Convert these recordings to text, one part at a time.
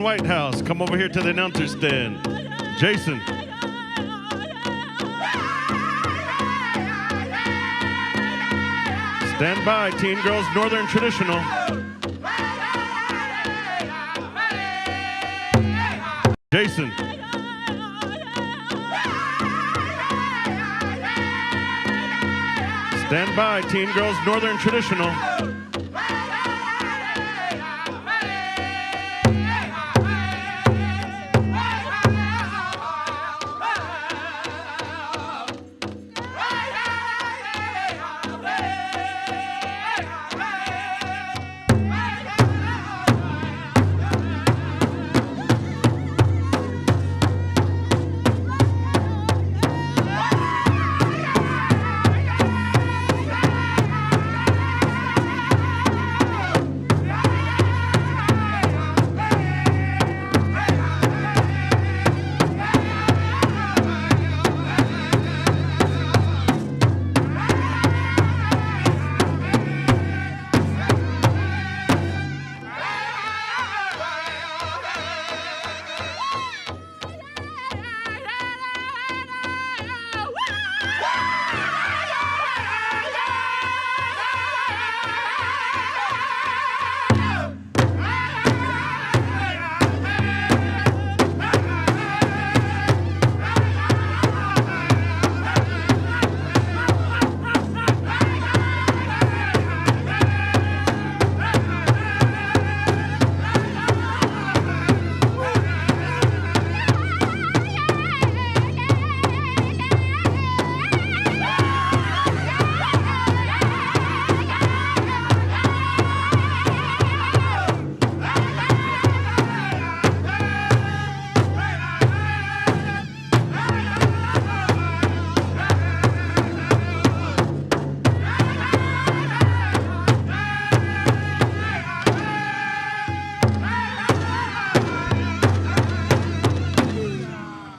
White House, come over here to the announcer stand. Jason. Stand by, Teen Girls Northern Traditional. Jason. Stand by, Teen Girls Northern Traditional.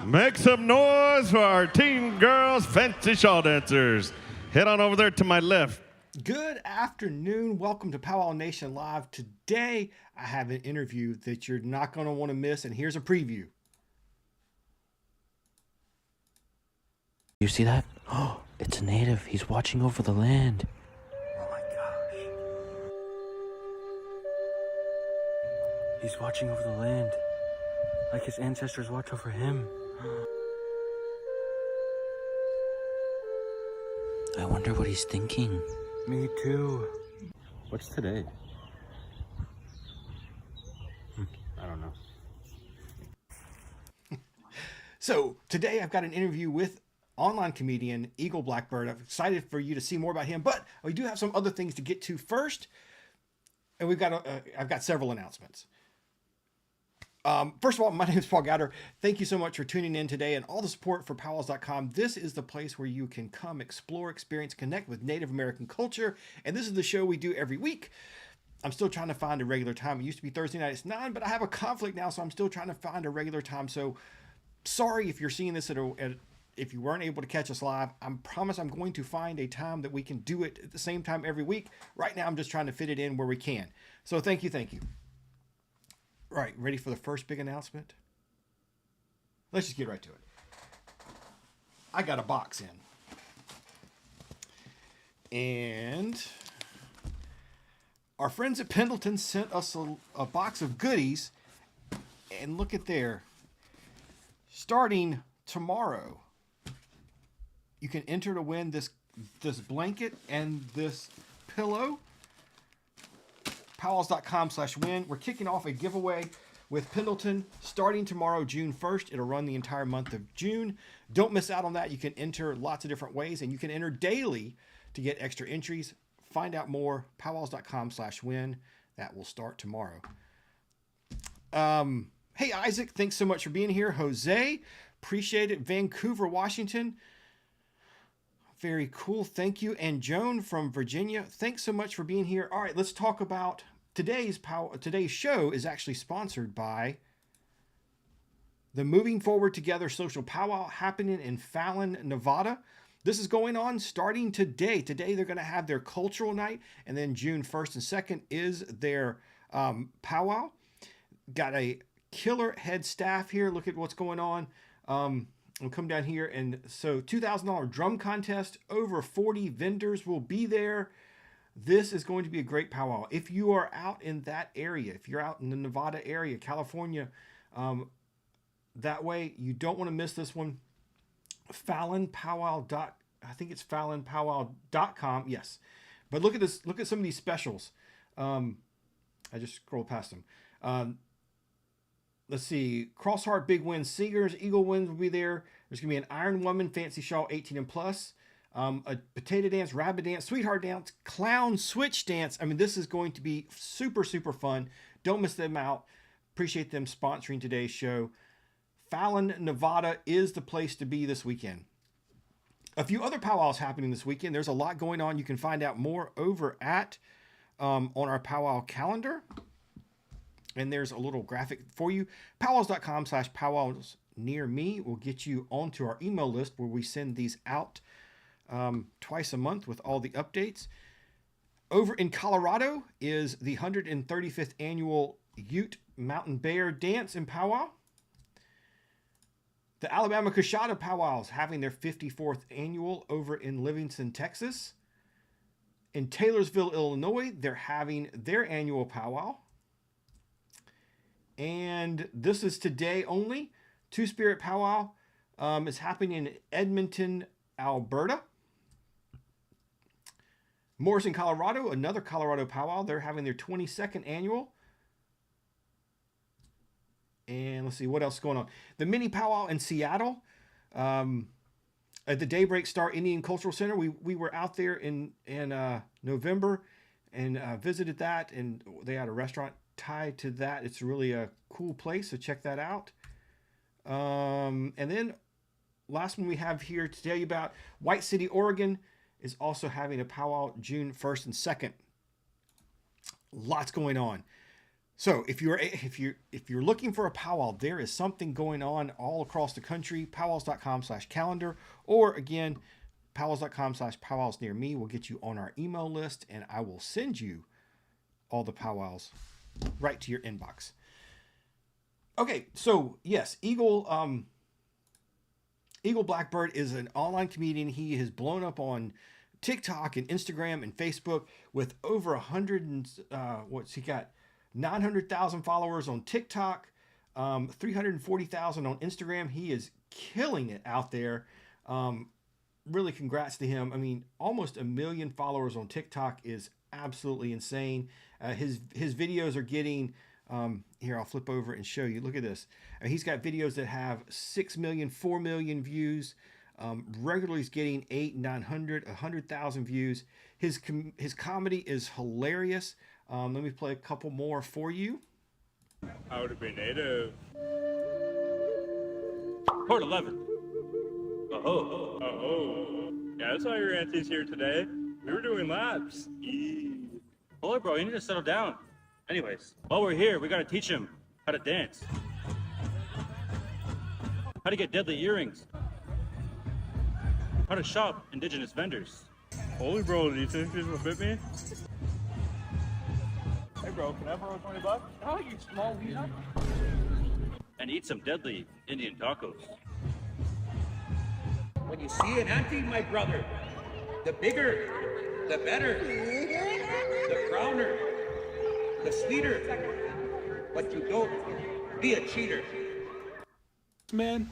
Make some noise for our Teen Girls Fancy Shawl Dancers. Head on over there to my left. Good afternoon. Welcome to Pow Wow Nation Live. Today, I have an interview that you're not going to want to miss, and here's a preview. You see that? Oh, it's a native. He's watching over the land. Oh my gosh. He's watching over the land. Like his ancestors watch over him. I wonder what he's thinking. Me too. What's today? I don't know. So today I've got an interview with online comedian Eagle Blackbird. I'm excited for you to see more about him, but we do have some other things to get to first. And I've got several announcements. First of all, my name is Paul Gowder. Thank you so much for tuning in today and all the support for PowWows.com. This is the place where you can come, explore, experience, connect with Native American culture. And this is the show we do every week. I'm still trying to find a regular time. It used to be Thursday night at 9, but I have a conflict now, so I'm still trying to find a regular time. So sorry if you're seeing this if you weren't able to catch us live. I promise I'm going to find a time that we can do it at the same time every week. Right now, I'm just trying to fit it in where we can. So thank you. Right, ready for the first big announcement? Let's just get right to it. I got a box in. And our friends at Pendleton sent us a box of goodies. And look at there. Starting tomorrow, you can enter to win this blanket and this pillow. PowWows.com/win. We're kicking off a giveaway with Pendleton starting tomorrow, June 1st. It'll run the entire month of June. Don't miss out on that. You can enter lots of different ways, and you can enter daily to get extra entries. Find out more, PowWows.com/win. That will start tomorrow. Hey, Isaac, thanks so much for being here. Jose, appreciate it. Vancouver, Washington. Very cool. Thank you. And Joan from Virginia, thanks so much for being here. All right, let's talk about today's show is actually sponsored by the Moving Forward Together Social Powwow happening in Fallon, Nevada. This is going on starting today. Today they're going to have their cultural night, and then June 1st and 2nd is their powwow. Got a killer head staff here. Look at what's going on. We'll come down here, and so $2,000 drum contest. Over 40 vendors will be there. This is going to be a great powwow. If you are out in that area, if you're out in the Nevada area, California, that way, you don't want to miss this one. I think it's PowWows.com. Yes. But look at this. Look at some of these specials. I just scrolled past them. Let's see. Crossheart Big Win Singers. Eagle Wins will be there. There's going to be an Iron Woman Fancy Shawl 18 and plus. A potato dance, rabbit dance, sweetheart dance, clown switch dance. I mean, this is going to be super, super fun. Don't miss them out. Appreciate them sponsoring today's show. Fallon, Nevada is the place to be this weekend. A few other powwows happening this weekend. There's a lot going on. You can find out more over at on our powwow calendar. And there's a little graphic for you. PowWows.com/powwows near me will get you onto our email list where we send these out twice a month with all the updates. Over in Colorado is the 135th annual Ute Mountain Bear Dance and Powwow. The Alabama Coshada Powwows having their 54th annual over in Livingston, Texas. In Taylorsville, Illinois, they're having their annual powwow. And this is today only. Two Spirit Powwow is happening in Edmonton, Alberta. Morrison, Colorado, another Colorado powwow. They're having their 22nd annual. And let's see what else is going on. The mini powwow in Seattle at the Daybreak Star Indian Cultural Center. We were out there in November and visited that, and they had a restaurant tied to that. It's really a cool place, so check that out. And then last one we have here to tell you about, White City, Oregon is also having a powwow June 1st and 2nd. Lots going on. So if you're looking for a powwow, there is something going on all across the country. PowWows.com/calendar, or again, PowWows.com/powwows near me will get you on our email list, and I will send you all the powwows right to your inbox. Okay, so yes, Eagle Blackbird is an online comedian. He has blown up on TikTok and Instagram and Facebook with over 100 and what's he got? 900,000 followers on TikTok, 340,000 on Instagram. He is killing it out there. Really congrats to him. I mean, almost 1 million followers on TikTok is absolutely insane. His videos are getting, here, I'll flip over and show you. Look at this. He's got videos that have 6 million, 4 million views. Regularly he's getting 800, 900, 100,000 views. His comedy is hilarious. Let me play a couple more for you. How to be native. Port 11. Oh. Oh. Yeah, I saw your aunties here today. We were doing laps. Boy, bro, you need to settle down. Anyways, while we're here, we gotta teach him how to dance. How to get deadly earrings. How to shop indigenous vendors. Holy bro, do you think this will fit me? Hey bro, can I borrow $20? Oh, you small weirdo. And eat some deadly Indian tacos. When you see an auntie, my brother, the bigger, the better, the browner, the sweeter, but you don't be a cheater. Man.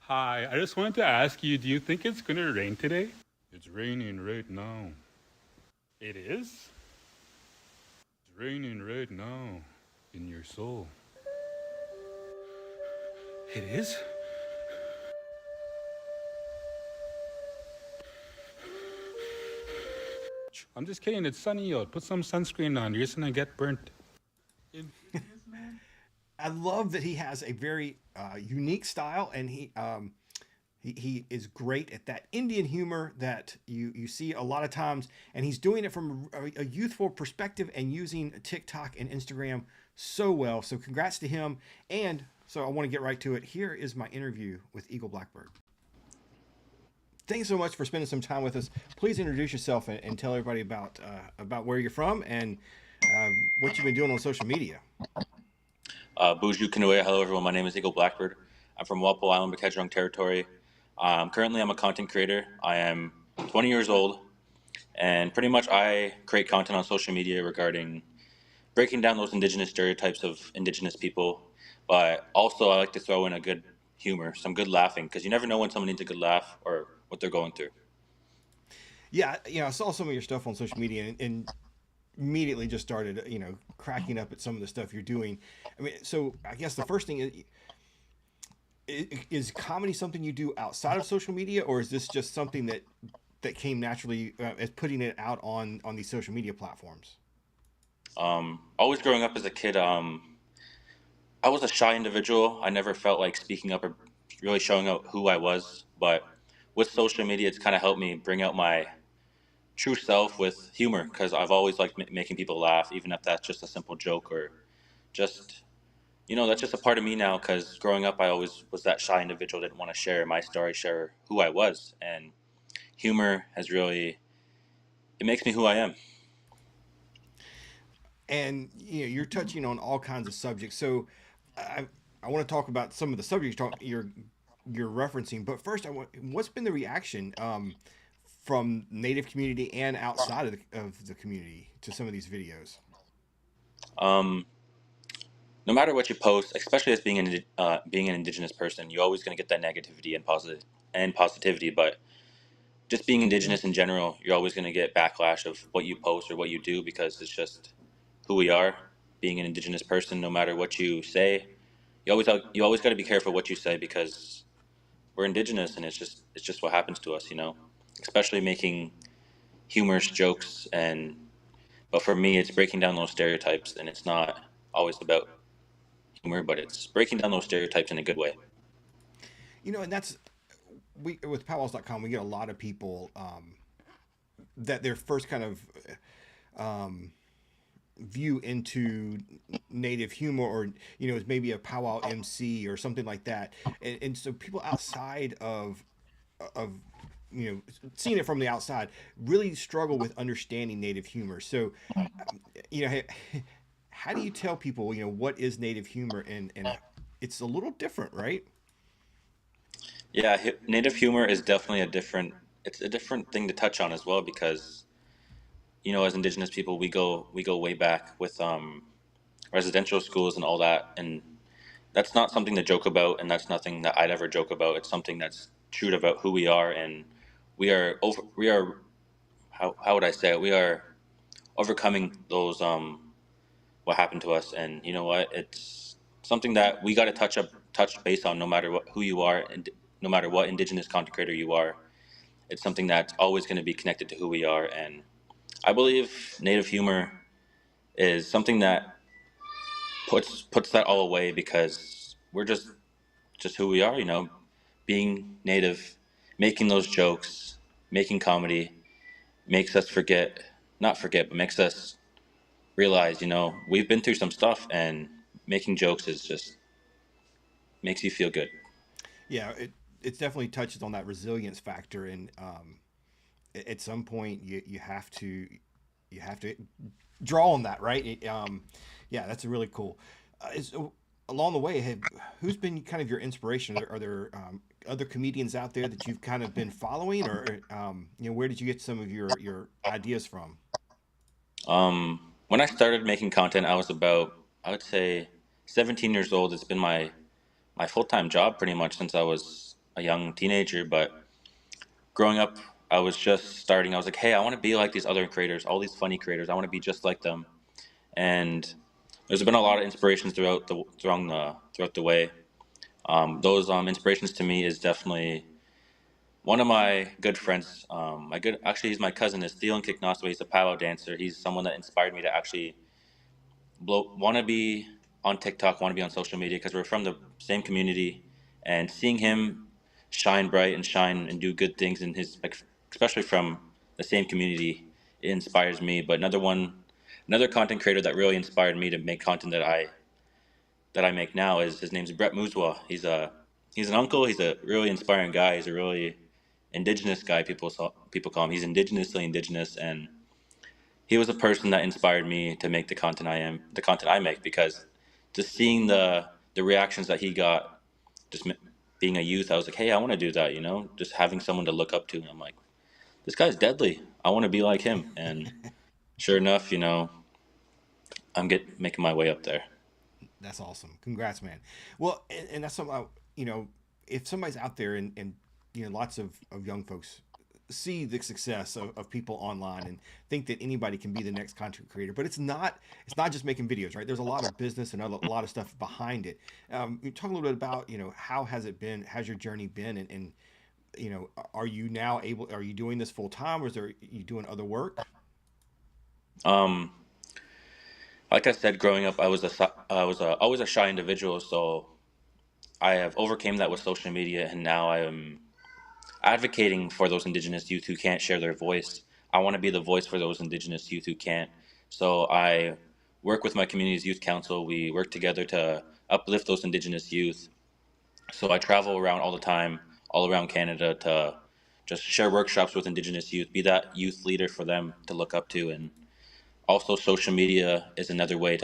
Hi, I just wanted to ask you, do you think it's gonna rain today? It's raining right now. It is? It's raining right now in your soul. It is? I'm just kidding, it's sunny out. Put some sunscreen on, you're just gonna get burnt. I love that he has a very unique style, and he is great at that Indian humor that you see a lot of times, and he's doing it from a youthful perspective and using TikTok and Instagram so well. So congrats to him. And so I want to get right to it. Here is my interview with Eagle Blackbird. Thanks so much for spending some time with us. Please introduce yourself and tell everybody about where you're from and what you've been doing on social media. Buju Kanue. Hello, everyone. My name is Eagle Blackbird. I'm from Walpole Island, Bukadjong Territory. Currently, I'm a content creator. I am 20 years old, and pretty much I create content on social media regarding breaking down those indigenous stereotypes of indigenous people. But also, I like to throw in a good humor, some good laughing, because you never know when someone needs a good laugh or what they're going through. Yeah, I saw some of your stuff on social media and immediately just started, cracking up at some of the stuff you're doing. I mean, so I guess the first thing is comedy something you do outside of social media, or is this just something that came naturally as putting it out on these social media platforms? Always growing up as a kid, I was a shy individual. I never felt like speaking up or really showing out who I was. But with social media, it's kind of helped me bring out my true self with humor because I've always liked making people laugh, even if that's just a simple joke or just, that's just a part of me now because growing up, I always was that shy individual, didn't want to share my story, share who I was. And humor has really, it makes me who I am. And you're touching on all kinds of subjects. So I want to talk about some of the subjects you're referencing. But first, what's been the reaction from Native community and outside of the community to some of these videos? Um, no matter what you post, especially as being an indigenous person, you're always going to get that negativity and positivity. But just being indigenous in general, you're always going to get backlash of what you post or what you do because it's just who we are. Being an indigenous person, no matter what you say, you always got to be careful what you say because we're indigenous and it's just what happens to us, Especially making humorous jokes but for me, it's breaking down those stereotypes, and it's not always about humor, but it's breaking down those stereotypes in a good way. And that's we with PowWows.com, we get a lot of people that their first kind of um, view into native humor, or is maybe a powwow MC or something like that, and so people outside of seeing it from the outside really struggle with understanding native humor. So you know how do you tell people what is native humor, and it's a little different, right? Yeah, native humor is definitely it's a different thing to touch on as well because, as indigenous people, we go way back with residential schools and all that, and that's not something to joke about, and that's nothing that I'd ever joke about. It's something that's true about who we are, and we are how would I say it? We are overcoming those what happened to us, and you know what? It's something that we got to touch base on, no matter who you are, and no matter what indigenous content creator you are. It's something that's always going to be connected to who we are, and I believe native humor is something that puts that all away because we're just who we are, being native, making those jokes, making comedy makes us not forget, but makes us realize, we've been through some stuff and making jokes is just makes you feel good. Yeah, it definitely touches on that resilience factor, and at some point you have to draw on that, right? Yeah, that's really cool. Along the way, who's been kind of your inspiration? Are there other comedians out there that you've kind of been following, or where did you get some of your ideas from? When I started making content, I was about, I would say, 17 years old. It's been my full-time job pretty much since I was a young teenager. But growing up, I was just starting. I was like, hey, I want to be like these other creators, all these funny creators. I want to be just like them. And there's been a lot of inspirations throughout the way. Those inspirations to me is definitely one of my good friends. Actually, he's my cousin. Is Theo Kiknoswa. He's a powwow dancer. He's someone that inspired me to actually want to be on TikTok, want to be on social media because we're from the same community, and seeing him shine bright and shine and do good things in his, like, especially from the same community, it inspires me. But another content creator that really inspired me to make content that I make now is his name's Brett Muzwa. He's an uncle. He's a really inspiring guy. He's a really indigenous guy. People call him. He's indigenously indigenous, and he was a person that inspired me to make the content I make because just seeing the reactions that he got, just being a youth, I was like, hey, I want to do that, you know, just having someone to look up to. And I'm like, this guy's deadly. I want to be like him. And sure enough, you know, making my way up there. That's awesome. Congrats, man. Well, and that's something, you know, if somebody's out there and you know, lots of young folks see the success of people online and think that anybody can be the next content creator, but it's not just making videos, right? There's a lot of business and a lot of stuff behind it. You talk a little bit about, you know, how has it been, how's your journey been, and you know, are you doing this full time, or are you doing other work? Um, like I said, growing up, always a shy individual. So I have overcame that with social media, and now I am advocating for those Indigenous youth who can't share their voice. I want to be the voice for those Indigenous youth who can't. So I work with my community's youth council. We work together to uplift those Indigenous youth. So I travel around all the time, all around Canada, to just share workshops with Indigenous youth, be that youth leader for them to look up to. And also social media is another way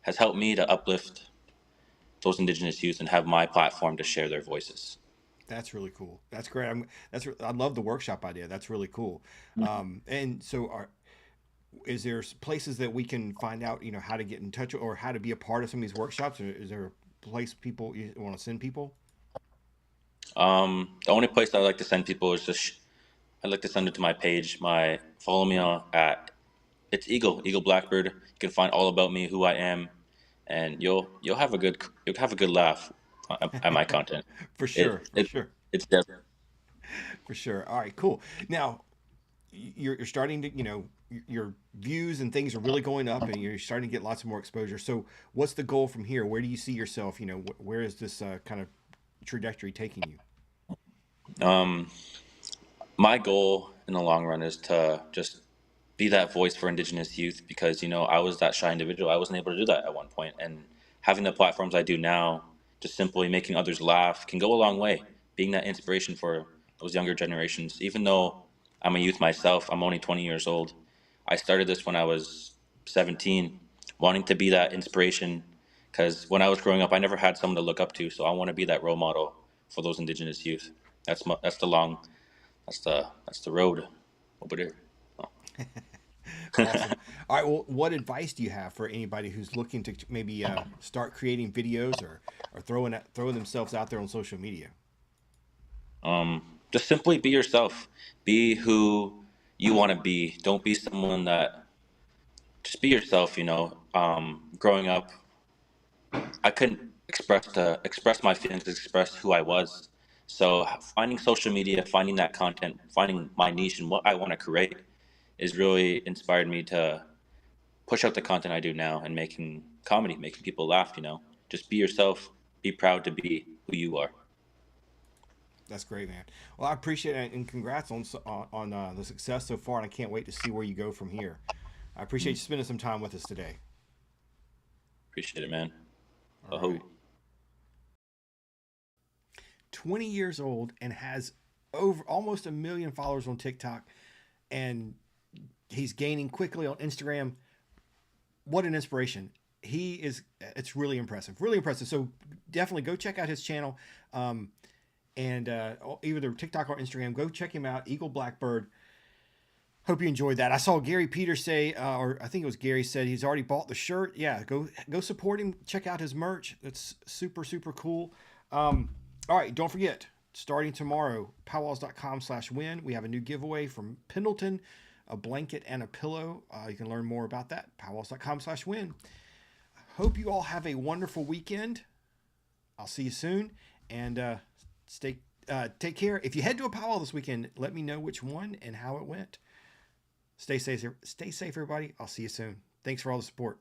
has helped me to uplift those Indigenous youth and have my platform to share their voices. That's really cool. That's great. I love the workshop idea. That's really cool. And so is there places that we can find out, you know, how to get in touch or how to be a part of some of these workshops? Or is there a place people you want to send people? The only place I like to send people is I like to send it to my page. Follow me on at it's Eagle Blackbird. You can find all about me, who I am, and you'll have a good laugh at my content. For sure. For sure. It's definitely. For sure. All right, cool. Now you're starting to, you know, your views and things are really going up and you're starting to get lots of more exposure. So what's the goal from here? Where do you see yourself? You know, where is this kind of trajectory taking you? My goal in the long run is to just be that voice for Indigenous youth because, you know, I was that shy individual. I wasn't able to do that at one point. And having the platforms I do now, just simply making others laugh, can go a long way. Being that inspiration for those younger generations. Even though I'm a youth myself, I'm only 20 years old. I started this when I was 17, wanting to be that inspiration. Because when I was growing up, I never had someone to look up to. So I want to be that role model for those Indigenous youth. That's the road over there. Oh. Awesome. All right. Well, what advice do you have for anybody who's looking to maybe start creating videos or throwing themselves out there on social media? Just simply be yourself. Be who you want to be. Don't be someone that. Just be yourself. You know. Growing up, I couldn't express my feelings, express who I was. So finding social media, finding that content, finding my niche and what I want to create, is really inspired me to push out the content I do now and making comedy, making people laugh. You know, just be yourself. Be proud to be who you are. That's great, man. Well, I appreciate it and congrats on the success so far, and I can't wait to see where you go from here. I appreciate you spending some time with us today. Appreciate it, man. All right. 20 years old and has over almost 1 million followers on TikTok, and he's gaining quickly on Instagram. What an inspiration. He is, it's really impressive, really impressive. So definitely go check out his channel. And either TikTok or Instagram, go check him out, Eagle Blackbird. Hope you enjoyed that. I saw Gary Peters say, or I think it was Gary said he's already bought the shirt. Yeah, go support him. Check out his merch. That's super, super cool. All right, don't forget, starting tomorrow, PowWows.com/win. We have a new giveaway from Pendleton, a blanket and a pillow. You can learn more about that, PowWows.com/win. Hope you all have a wonderful weekend. I'll see you soon, and take care. If you head to a powwow this weekend, let me know which one and how it went. Stay safe, everybody. I'll see you soon. Thanks for all the support.